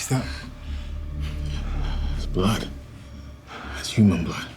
that? It's blood. It's human blood.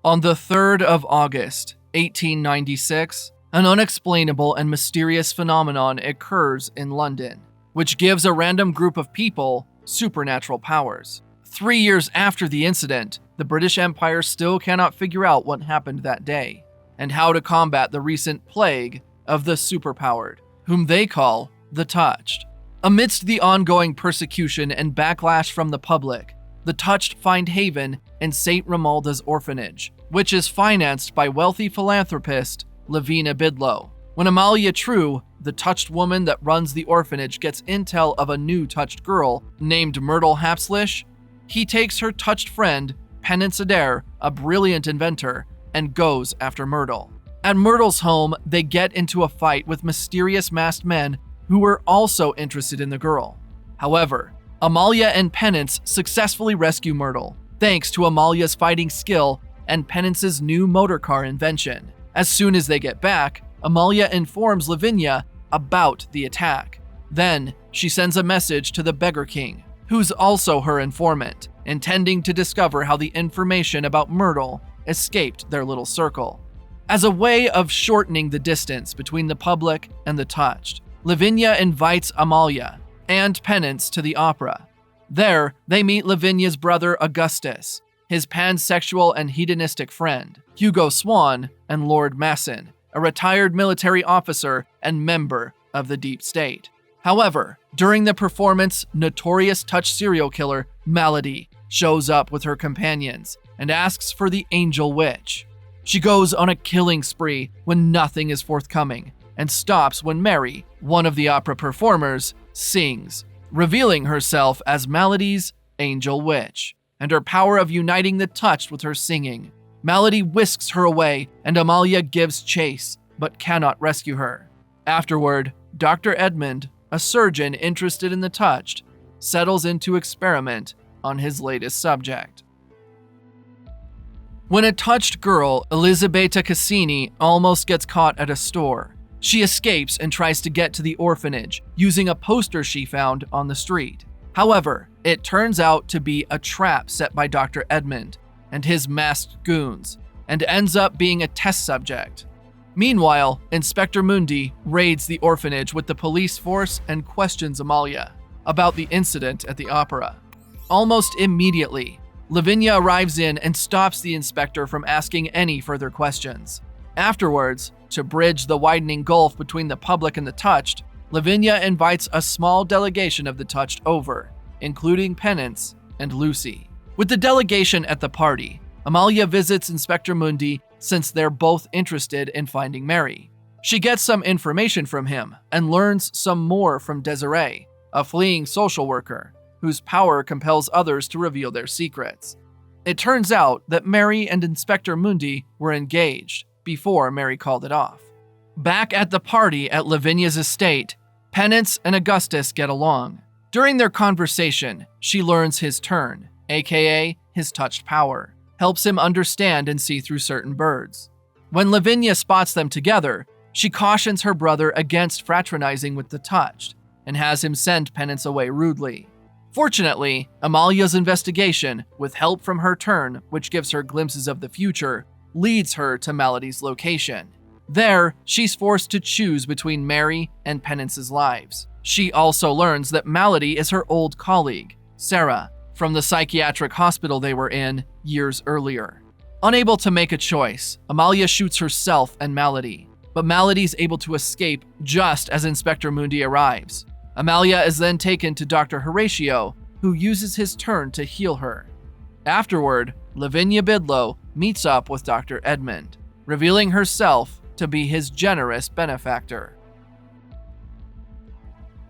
On the 3rd of August, 1896, an unexplainable and mysterious phenomenon occurs in London, which gives a random group of people supernatural powers. 3 years after the incident, the British Empire still cannot figure out what happened that day, and how to combat the recent plague of the superpowered, whom they call the Touched. Amidst the ongoing persecution and backlash from the public, the Touched find haven in St. Romuald's orphanage, which is financed by wealthy philanthropist Lavinia Bidlow. When Amalia True, the Touched woman that runs the orphanage, gets intel of a new Touched girl named Myrtle Hapslish, he takes her Touched friend, Penance Adair, a brilliant inventor, and goes after Myrtle. At Myrtle's home, they get into a fight with mysterious masked men who were also interested in the girl. However, Amalia and Penance successfully rescue Myrtle, thanks to Amalia's fighting skill and Penance's new motorcar invention. As soon as they get back, Amalia informs Lavinia about the attack. Then, she sends a message to the Beggar King, who's also her informant, intending to discover how the information about Myrtle escaped their little circle. As a way of shortening the distance between the public and the Touched, Lavinia invites Amalia and Penance to the opera. There, they meet Lavinia's brother Augustus, his pansexual and hedonistic friend, Hugo Swan, and Lord Masson, a retired military officer and member of the Deep State. However, during the performance, notorious Touched serial killer Malady shows up with her companions and asks for the Angel Witch. She goes on a killing spree when nothing is forthcoming, and stops when Mary, one of the opera performers, sings, revealing herself as Malady's Angel Witch, and her power of uniting the Touched with her singing. Malady whisks her away, and Amalia gives chase, but cannot rescue her. Afterward, Dr. Edmund, a surgeon interested in the Touched, settles in to experiment on his latest subject. When a Touched girl, Elisabetta Cassini, almost gets caught at a store, she escapes and tries to get to the orphanage using a poster she found on the street. However, it turns out to be a trap set by Dr. Edmund and his masked goons, and ends up being a test subject. Meanwhile, Inspector Mundi raids the orphanage with the police force and questions Amalia about the incident at the opera. Almost immediately, Lavinia arrives in and stops the inspector from asking any further questions. Afterwards, to bridge the widening gulf between the public and the Touched, Lavinia invites a small delegation of the Touched over, including Penance and Lucy. With the delegation at the party, Amalia visits Inspector Mundi since they're both interested in finding Mary. She gets some information from him and learns some more from Desiree, a fleeing social worker whose power compels others to reveal their secrets. It turns out that Mary and Inspector Mundi were engaged before Mary called it off. Back at the party at Lavinia's estate, Penance and Augustus get along. During their conversation, she learns his turn, aka his Touched power, helps him understand and see through certain birds. When Lavinia spots them together, she cautions her brother against fraternizing with the Touched and has him send Penance away rudely. Fortunately, Amalia's investigation, with help from her turn, which gives her glimpses of the future, leads her to Malady's location. There, she's forced to choose between Mary and Penance's lives. She also learns that Malady is her old colleague, Sarah, from the psychiatric hospital they were in years earlier. Unable to make a choice, Amalia shoots herself and Malady, but Malady's able to escape just as Inspector Mundi arrives. Amalia is then taken to Dr. Horatio, who uses his turn to heal her. Afterward, Lavinia Bidlow meets up with Dr. Edmund, revealing herself to be his generous benefactor.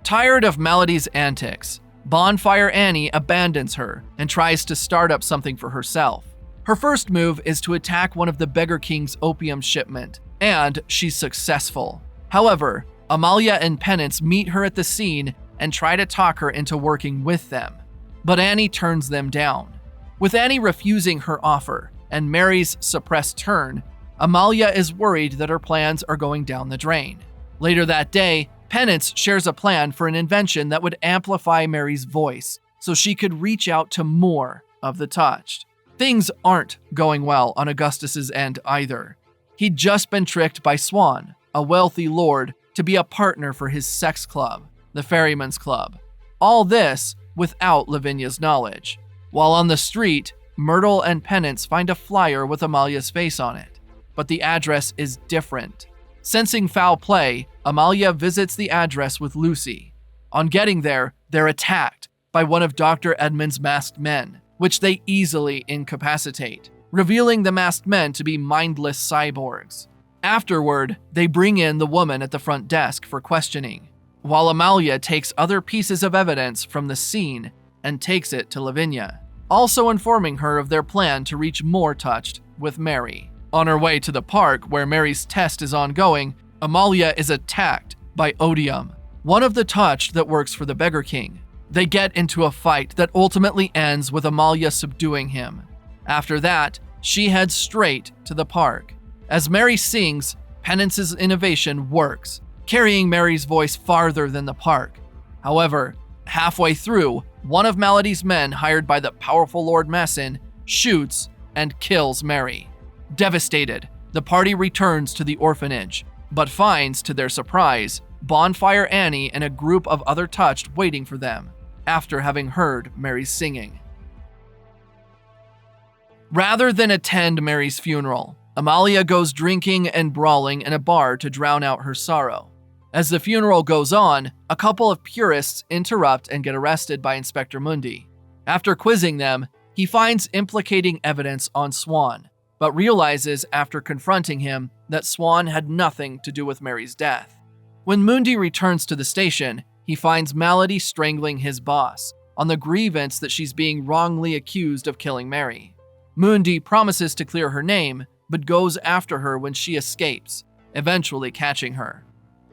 Tired of Malady's antics, Bonfire Annie abandons her and tries to start up something for herself. Her first move is to attack one of the Beggar King's opium shipment, and she's successful. However, Amalia and Penance meet her at the scene and try to talk her into working with them, but Annie turns them down. With Annie refusing her offer, and Mary's suppressed turn, Amalia is worried that her plans are going down the drain. Later that day, Penance shares a plan for an invention that would amplify Mary's voice so she could reach out to more of the touched. Things aren't going well on Augustus's end either. He'd just been tricked by Swan, a wealthy lord, to be a partner for his sex club, the Ferryman's Club. All this without Lavinia's knowledge. While on the street, Myrtle and Penance find a flyer with Amalia's face on it, but the address is different. Sensing foul play, Amalia visits the address with Lucy. On getting there, they're attacked by one of Dr. Edmund's masked men, which they easily incapacitate, revealing the masked men to be mindless cyborgs. Afterward, they bring in the woman at the front desk for questioning, while Amalia takes other pieces of evidence from the scene and takes it to Lavinia, also informing her of their plan to reach more touched with Mary. On her way to the park where Mary's test is ongoing, Amalia is attacked by Odium, one of the touched that works for the Beggar King. They get into a fight that ultimately ends with Amalia subduing him. After that, she heads straight to the park. As Mary sings, Penance's innovation works, carrying Mary's voice farther than the park. However, halfway through, one of Malady's men hired by the powerful Lord Masson shoots and kills Mary. Devastated, the party returns to the orphanage, but finds, to their surprise, Bonfire Annie and a group of other touched waiting for them, after having heard Mary's singing. Rather than attend Mary's funeral, Amalia goes drinking and brawling in a bar to drown out her sorrow. As the funeral goes on, a couple of purists interrupt and get arrested by Inspector Mundy. After quizzing them, he finds implicating evidence on Swan, but realizes after confronting him that Swan had nothing to do with Mary's death. When Mundy returns to the station, he finds Malady strangling his boss on the grievance that she's being wrongly accused of killing Mary. Mundy promises to clear her name, but goes after her when she escapes, eventually catching her.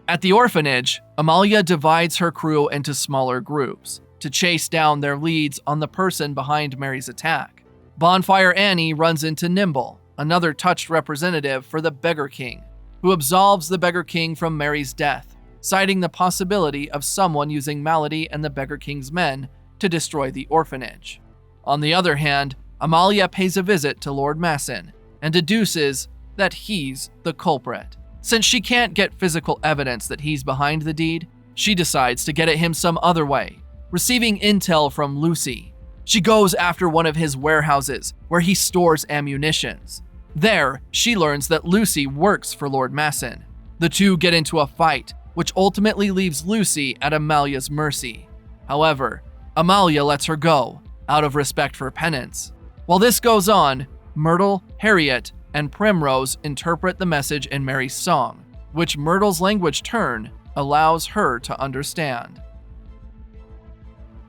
At the orphanage, Amalia divides her crew into smaller groups to chase down their leads on the person behind Mary's attack. Bonfire Annie runs into Nimble, another touched representative for the Beggar King, who absolves the Beggar King from Mary's death, citing the possibility of someone using Malady and the Beggar King's men to destroy the orphanage. On the other hand, Amalia pays a visit to Lord Masson and deduces that he's the culprit. Since she can't get physical evidence that he's behind the deed, she decides to get at him some other way, receiving intel from Lucy. She goes after one of his warehouses where he stores ammunitions. There, she learns that Lucy works for Lord Masson. The two get into a fight, which ultimately leaves Lucy at Amalia's mercy. However, Amalia lets her go, out of respect for Penance. While this goes on, Myrtle, Harriet, and Primrose interpret the message in Mary's song, which Myrtle's language turn allows her to understand.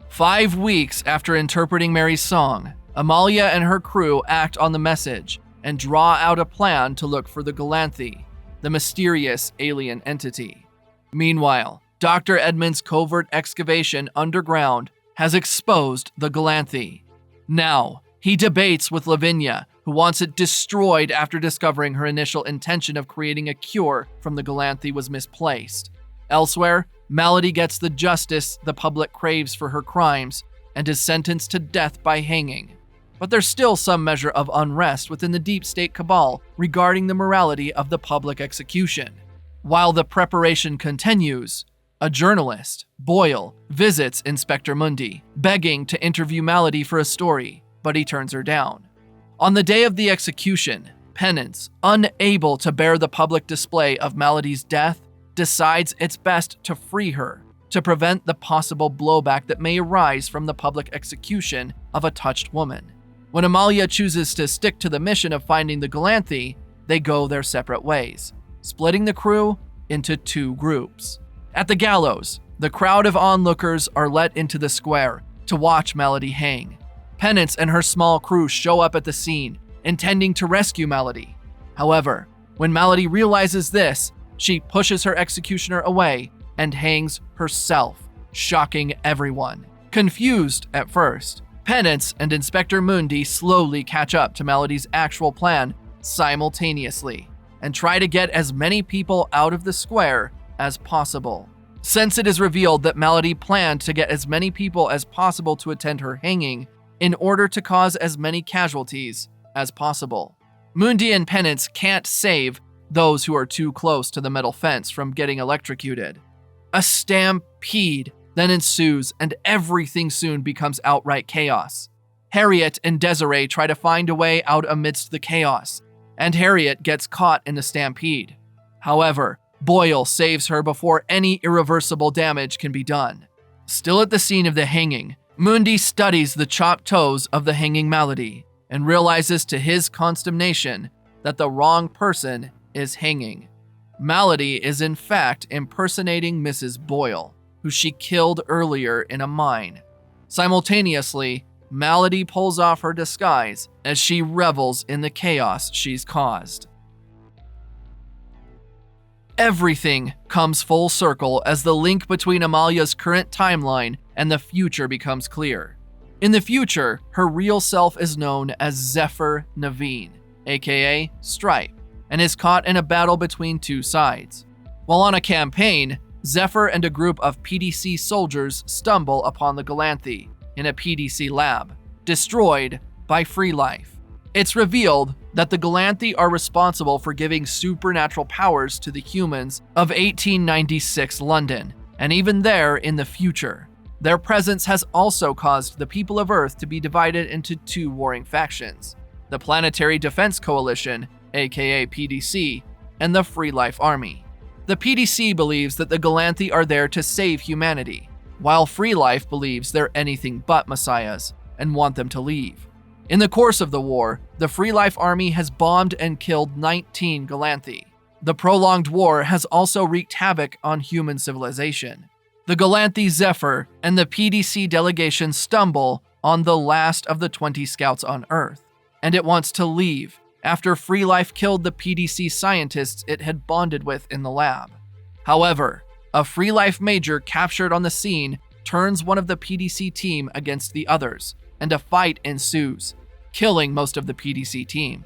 5 weeks after interpreting Mary's song, Amalia and her crew act on the message and draw out a plan to look for the Galanthe, the mysterious alien entity. Meanwhile, Dr. Edmund's covert excavation underground has exposed the Galanthe. Now, he debates with Lavinia, who wants it destroyed after discovering her initial intention of creating a cure from the Galanthe was misplaced. Elsewhere, Malady gets the justice the public craves for her crimes and is sentenced to death by hanging. But there's still some measure of unrest within the deep state cabal regarding the morality of the public execution. While the preparation continues, a journalist, Boyle, visits Inspector Mundy, begging to interview Malady for a story, but he turns her down. On the day of the execution, Penance, unable to bear the public display of Malady's death, decides it's best to free her to prevent the possible blowback that may arise from the public execution of a touched woman. When Amalia chooses to stick to the mission of finding the Galanthe, they go their separate ways, splitting the crew into 2 groups. At the gallows, the crowd of onlookers are let into the square to watch Malady hang. Penance and her small crew show up at the scene, intending to rescue Malady. However, when Malady realizes this, she pushes her executioner away and hangs herself, shocking everyone. Confused at first, Penance and Inspector Mundi slowly catch up to Melody's actual plan simultaneously and try to get as many people out of the square as possible. Since it is revealed that Melody planned to get as many people as possible to attend her hanging in order to cause as many casualties as possible. Mundi and Penance can't save those who are too close to the metal fence from getting electrocuted. A stampede then ensues, and everything soon becomes outright chaos. Harriet and Desiree try to find a way out amidst the chaos, and Harriet gets caught in the stampede. However, Boyle saves her before any irreversible damage can be done. Still at the scene of the hanging, Mundi studies the chopped toes of the hanging Melody and realizes to his consternation that the wrong person is hanging. Melody is in fact impersonating Mrs. Boyle, who she killed earlier in a mine. Simultaneously, Melody pulls off her disguise as she revels in the chaos she's caused. Everything comes full circle as the link between Amalia's current timeline and the future becomes clear. In the future, her real self is known as Zephyr Naveen, aka Stripe, and is caught in a battle between two sides. While on a campaign, Zephyr and a group of PDC soldiers stumble upon the Galanthe in a PDC lab, destroyed by Free Life. It's revealed that the Galanthe are responsible for giving supernatural powers to the humans of 1896 London, and even there in the future. Their presence has also caused the people of Earth to be divided into two warring factions: the Planetary Defense Coalition, aka PDC, and the Free Life Army. The PDC believes that the Galanthe are there to save humanity, while Free Life believes they're anything but messiahs and want them to leave. In the course of the war, the Free Life Army has bombed and killed 19 Galanthe. The prolonged war has also wreaked havoc on human civilization. The Galanthe Zephyr and the PDC delegation stumble on the last of the 20 scouts on Earth, and it wants to leave after Free Life killed the PDC scientists it had bonded with in the lab. However, a Free Life major captured on the scene turns one of the PDC team against the others, and a fight ensues, killing most of the PDC team.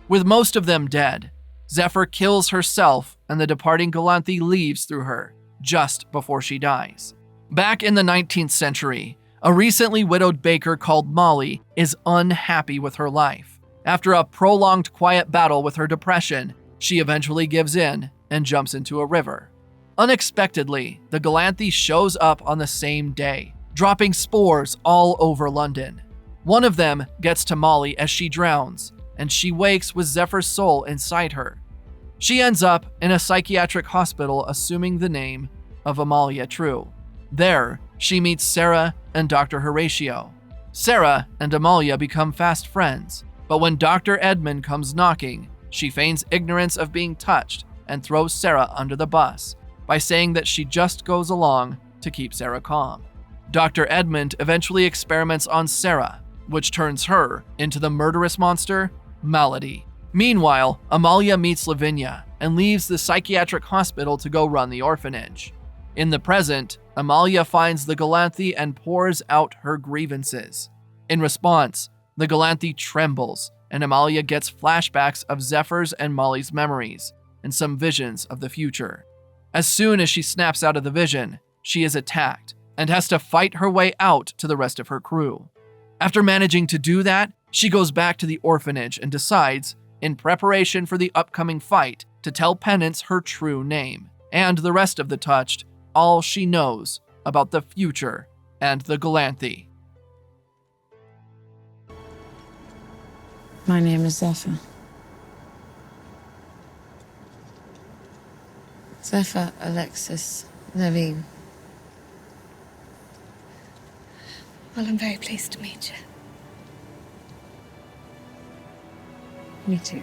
With most of them dead, Zephyr kills herself and the departing Galanthe leaves through her, just before she dies. Back in the 19th century, a recently widowed baker called Molly is unhappy with her life. After a prolonged quiet battle with her depression, she eventually gives in and jumps into a river. Unexpectedly, the Galanthe shows up on the same day, dropping spores all over London. One of them gets to Molly as she drowns, and she wakes with Zephyr's soul inside her. She ends up in a psychiatric hospital assuming the name of Amalia True. There, she meets Sarah and Dr. Horatio. Sarah and Amalia become fast friends, but when Dr. Edmund comes knocking, she feigns ignorance of being touched and throws Sarah under the bus by saying that she just goes along to keep Sarah calm. Dr. Edmund eventually experiments on Sarah, which turns her into the murderous monster, Melody. Meanwhile, Amalia meets Lavinia and leaves the psychiatric hospital to go run the orphanage. In the present, Amalia finds the Galanthe and pours out her grievances. In response, the Galanthe trembles, and Amalia gets flashbacks of Zephyr's and Molly's memories, and some visions of the future. As soon as she snaps out of the vision, she is attacked, and has to fight her way out to the rest of her crew. After managing to do that, she goes back to the orphanage and decides, in preparation for the upcoming fight, to tell Penance her true name, and the rest of the Touched all she knows about the future and the Galanthe. My name is Zephyr. Zephyr Alexis Naveen. Well, I'm very pleased to meet you. Me too.